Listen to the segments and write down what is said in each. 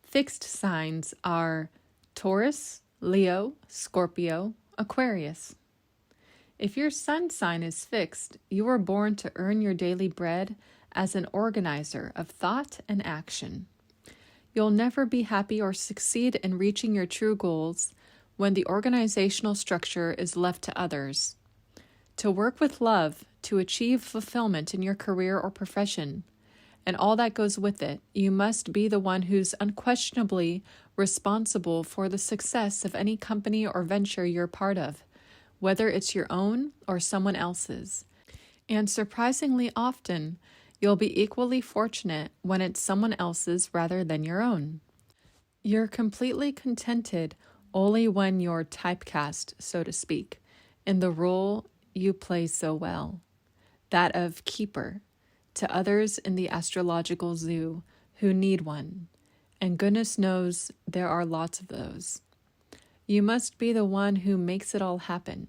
Fixed signs are Taurus, Leo, Scorpio, Aquarius. If your sun sign is fixed, you were born to earn your daily bread as an organizer of thought and action. You'll never be happy or succeed in reaching your true goals when the organizational structure is left to others. To work with love, to achieve fulfillment in your career or profession, and all that goes with it, you must be the one who's unquestionably responsible for the success of any company or venture you're part of, whether it's your own or someone else's. And surprisingly often, you'll be equally fortunate when it's someone else's rather than your own. You're completely contented only when you're typecast, so to speak, in the role you play so well, that of keeper, to others in the astrological zoo who need one, and goodness knows there are lots of those. You must be the one who makes it all happen,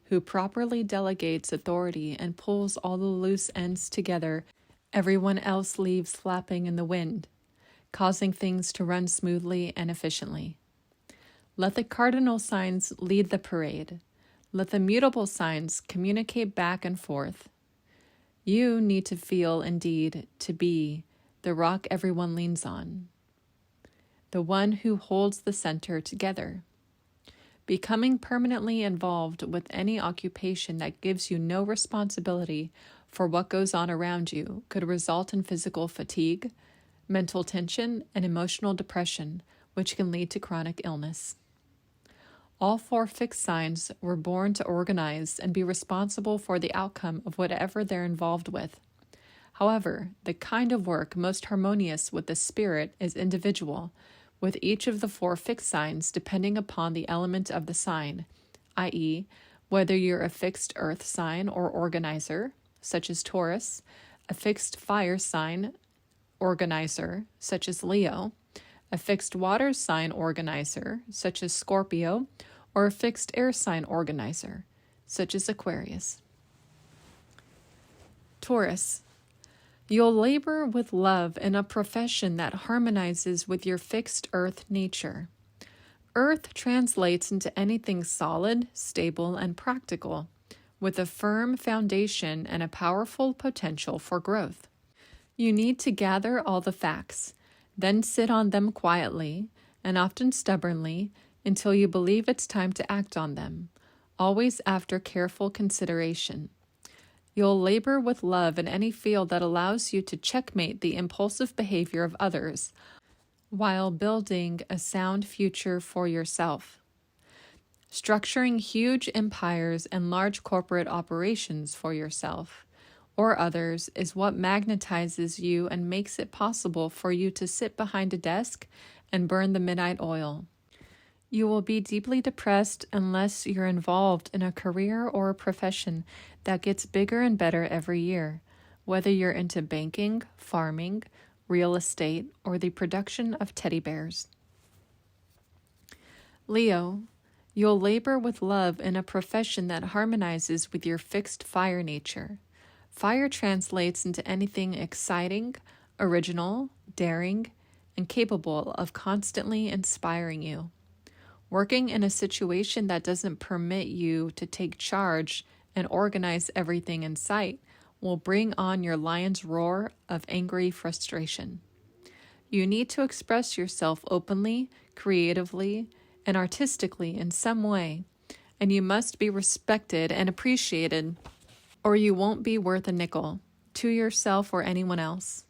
who properly delegates authority and pulls all the loose ends together everyone else leaves flapping in the wind, causing things to run smoothly and efficiently. Let the cardinal signs lead the parade. Let the mutable signs communicate back and forth. You need to feel, indeed, to be the rock everyone leans on, the one who holds the center together. Becoming permanently involved with any occupation that gives you no responsibility for what goes on around you could result in physical fatigue, mental tension, and emotional depression, which can lead to chronic illness. All 4 fixed signs were born to organize and be responsible for the outcome of whatever they're involved with. However, the kind of work most harmonious with the spirit is individual, with each of the 4 fixed signs depending upon the element of the sign, i.e., whether you're a fixed earth sign or organizer, such as Taurus, a fixed fire sign organizer, such as Leo, a fixed water sign organizer, such as Scorpio, or a fixed air sign organizer, such as Aquarius. Taurus. You'll labor with love in a profession that harmonizes with your fixed earth nature. Earth translates into anything solid, stable, and practical, with a firm foundation and a powerful potential for growth. You need to gather all the facts, then sit on them quietly, and often stubbornly, until you believe it's time to act on them, always after careful consideration. You'll labor with love in any field that allows you to checkmate the impulsive behavior of others, while building a sound future for yourself. Structuring huge empires and large corporate operations for yourself or others is what magnetizes you and makes it possible for you to sit behind a desk and burn the midnight oil. You will be deeply depressed unless you're involved in a career or a profession that gets bigger and better every year, whether you're into banking, farming, real estate, or the production of teddy bears. Leo, you'll labor with love in a profession that harmonizes with your fixed fire nature. Fire translates into anything exciting, original, daring, and capable of constantly inspiring you. Working in a situation that doesn't permit you to take charge and organize everything in sight will bring on your lion's roar of angry frustration. You need to express yourself openly, creatively, and artistically in some way, and you must be respected and appreciated, or you won't be worth a nickel to yourself or anyone else.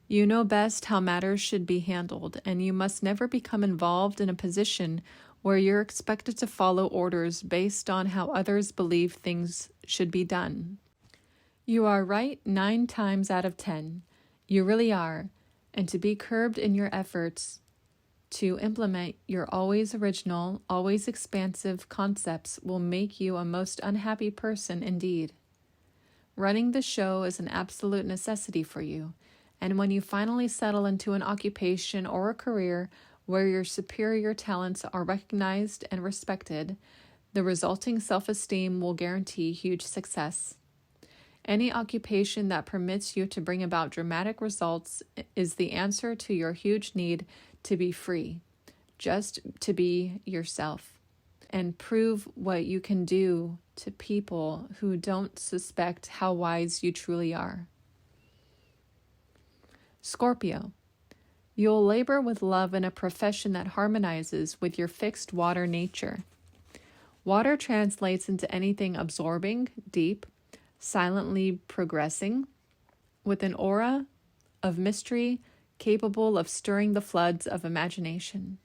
You know best how matters should be handled, and you must never become involved in a position where you're expected to follow orders based on how others believe things should be done. You are right 9 times out of 10. You really are, and to be curbed in your efforts to implement your always original, always expansive concepts will make you a most unhappy person indeed. Running the show is an absolute necessity for you, and when you finally settle into an occupation or a career where your superior talents are recognized and respected, the resulting self-esteem will guarantee huge success. Any occupation that permits you to bring about dramatic results is the answer to your huge need to be free, just to be yourself, and prove what you can do to people who don't suspect how wise you truly are. Scorpio, you'll labor with love in a profession that harmonizes with your fixed water nature. Water translates into anything absorbing, deep, silently progressing, with an aura of mystery capable of stirring the floods of imagination.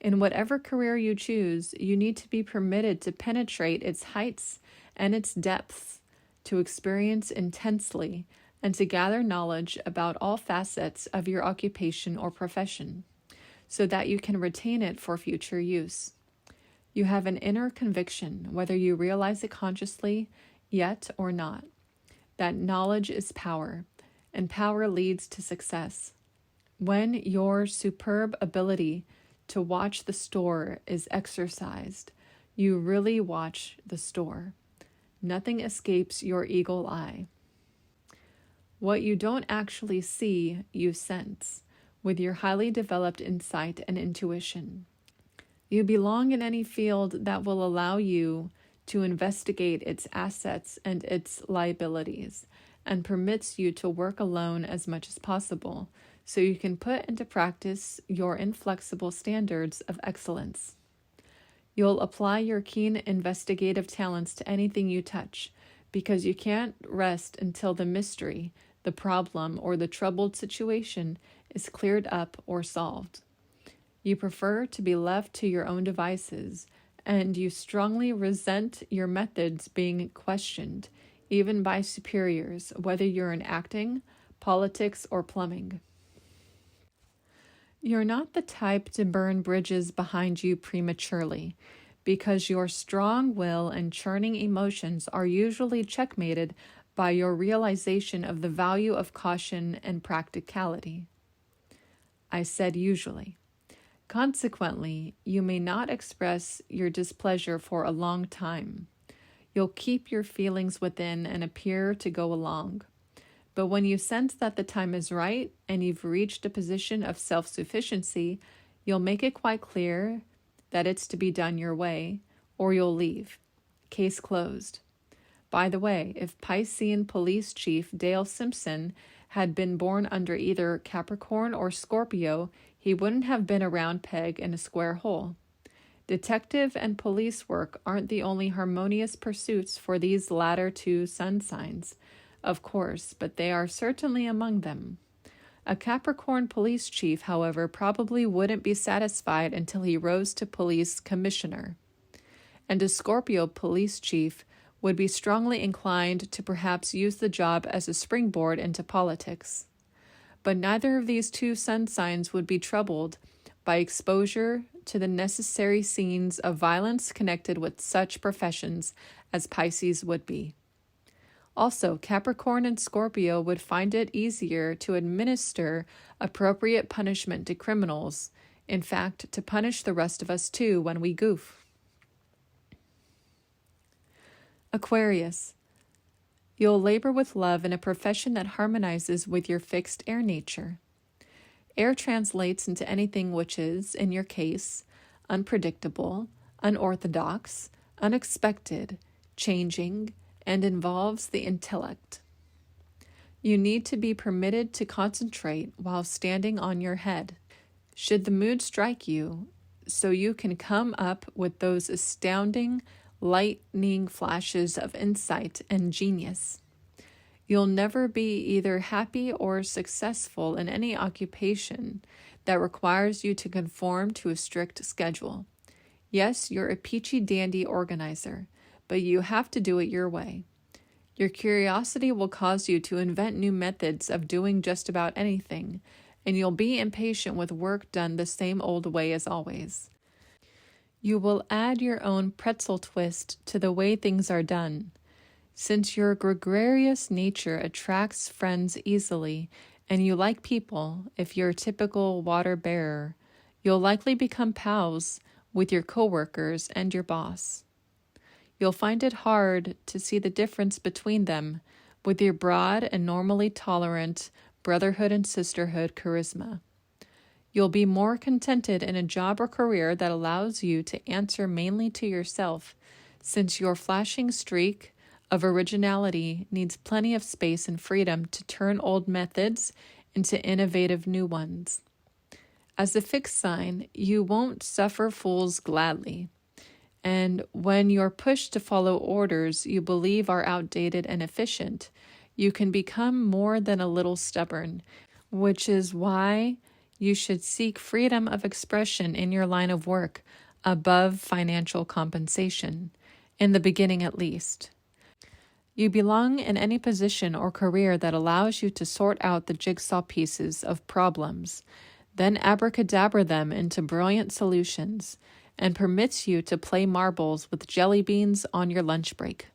In whatever career you choose, you need to be permitted to penetrate its heights and its depths, to experience intensely, and to gather knowledge about all facets of your occupation or profession, so that you can retain it for future use. You have an inner conviction, whether you realize it consciously yet or not, that knowledge is power, and power leads to success. When your superb ability to watch the store is exercised, you really watch the store. Nothing escapes your eagle eye. What you don't actually see, you sense, with your highly developed insight and intuition. You belong in any field that will allow you to investigate its assets and its liabilities, and permits you to work alone as much as possible, so you can put into practice your inflexible standards of excellence. You'll apply your keen investigative talents to anything you touch, because you can't rest until the mystery, the problem, or the troubled situation is cleared up or solved. You prefer to be left to your own devices, and you strongly resent your methods being questioned, even by superiors, whether you're in acting, politics, or plumbing. You're not the type to burn bridges behind you prematurely, because your strong will and churning emotions are usually checkmated by your realization of the value of caution and practicality. I said usually. Consequently, you may not express your displeasure for a long time. You'll keep your feelings within and appear to go along. But when you sense that the time is right and you've reached a position of self-sufficiency, you'll make it quite clear that it's to be done your way, or you'll leave. Case closed. By the way, if Piscean Police Chief Dale Simpson had been born under either Capricorn or Scorpio, he wouldn't have been a round peg in a square hole. Detective and police work aren't the only harmonious pursuits for these latter two sun signs, of course, but they are certainly among them. A Capricorn police chief, however, probably wouldn't be satisfied until he rose to police commissioner. And a Scorpio police chief would be strongly inclined to perhaps use the job as a springboard into politics. But neither of these two sun signs would be troubled by exposure to the necessary scenes of violence connected with such professions as Pisces would be. Also, Capricorn and Scorpio would find it easier to administer appropriate punishment to criminals, in fact, to punish the rest of us too when we goof. Aquarius, you'll labor with love in a profession that harmonizes with your fixed air nature. Air translates into anything which is, in your case, unpredictable, unorthodox, unexpected, changing, and involves the intellect. You need to be permitted to concentrate while standing on your head, should the mood strike you, so you can come up with those astounding, lightning flashes of insight and genius. You'll never be either happy or successful in any occupation that requires you to conform to a strict schedule. Yes, you're a peachy dandy organizer, but you have to do it your way. Your curiosity will cause you to invent new methods of doing just about anything, and you'll be impatient with work done the same old way as always. You will add your own pretzel twist to the way things are done. Since your gregarious nature attracts friends easily, and you like people, if you're a typical water bearer, you'll likely become pals with your coworkers and your boss. You'll find it hard to see the difference between them, with your broad and normally tolerant brotherhood and sisterhood charisma. You'll be more contented in a job or career that allows you to answer mainly to yourself, since your flashing streak of originality needs plenty of space and freedom to turn old methods into innovative new ones. As a fixed sign, you won't suffer fools gladly. And when you're pushed to follow orders you believe are outdated and efficient, you can become more than a little stubborn, which is why you should seek freedom of expression in your line of work above financial compensation, in the beginning at least. You belong in any position or career that allows you to sort out the jigsaw pieces of problems, then abracadabra them into brilliant solutions, and permits you to play marbles with jelly beans on your lunch break.